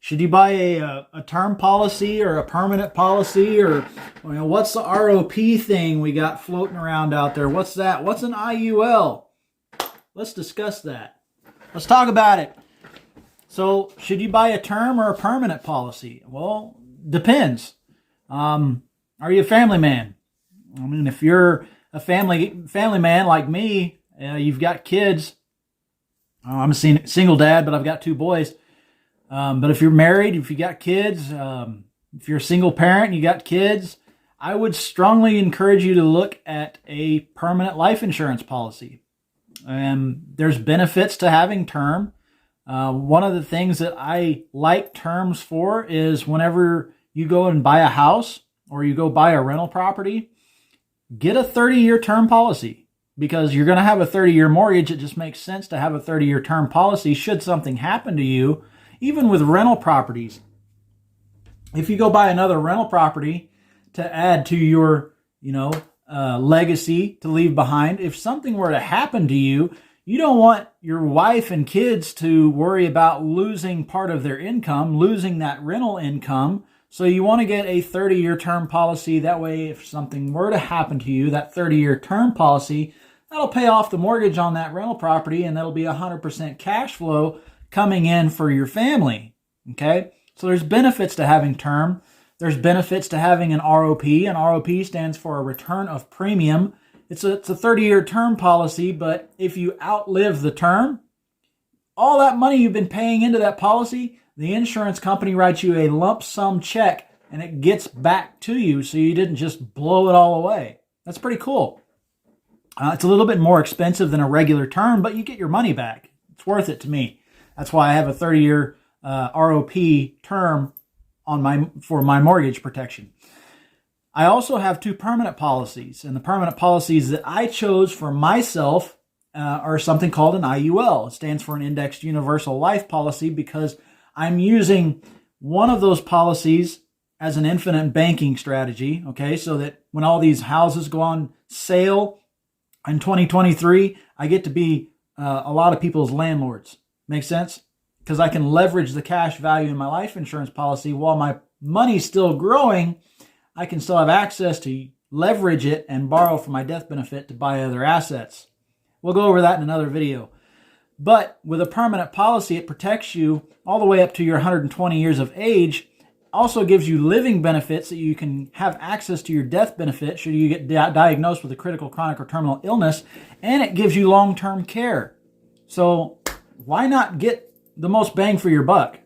Should you buy a term policy or a permanent policy, or what's the ROP thing we got floating around out there? What's that? What's an IUL? Let's discuss that. Let's talk about it. So, should you buy a term or a permanent policy? Well, depends. Are you a family man? I mean, if you're a family man like me, you've got kids. I'm a single dad, but I've got two boys. But if you're married, if you got kids, if you're a single parent and you got kids, I would strongly encourage you to look at a permanent life insurance policy. There's benefits to having term. One of the things that I like terms for is whenever you go and buy a house or you go buy a rental property, get a 30-year term policy, because you're going to have a 30-year mortgage. It just makes sense to have a 30-year term policy should something happen to you. Even with rental properties, if you go buy another rental property to add to your, legacy to leave behind, if something were to happen to you, you don't want your wife and kids to worry about losing part of their income, losing that rental income. So you want to get a 30-year term policy. That way, if something were to happen to you, that 30-year term policy, that'll pay off the mortgage on that rental property, and that'll be 100% cash flow coming in for your family. Okay? So there's benefits to having term. There's benefits to having an ROP. An ROP stands for a return of premium. It's a 30-year term policy, but if you outlive the term, all that money you've been paying into that policy, the insurance company writes you a lump sum check and it gets back to you, so you didn't just blow it all away. That's pretty cool. It's a little bit more expensive than a regular term, but you get your money back. It's worth it to me. That's why I have a 30-year ROP term for my mortgage protection. I also have two permanent policies, and the permanent policies that I chose for myself are something called an IUL. It stands for an Indexed Universal Life Policy, because I'm using one of those policies as an infinite banking strategy, okay, so that when all these houses go on sale in 2023, I get to be a lot of people's landlords. Make sense? Because I can leverage the cash value in my life insurance policy while my money's still growing. I can still have access to leverage it and borrow from my death benefit to buy other assets. We'll go over that in another video. But with a permanent policy, it protects you all the way up to your 120 years of age. Also gives you living benefits that you can have access to your death benefit should you get diagnosed with a critical, chronic, or terminal illness. And it gives you long-term care. So why not get the most bang for your buck?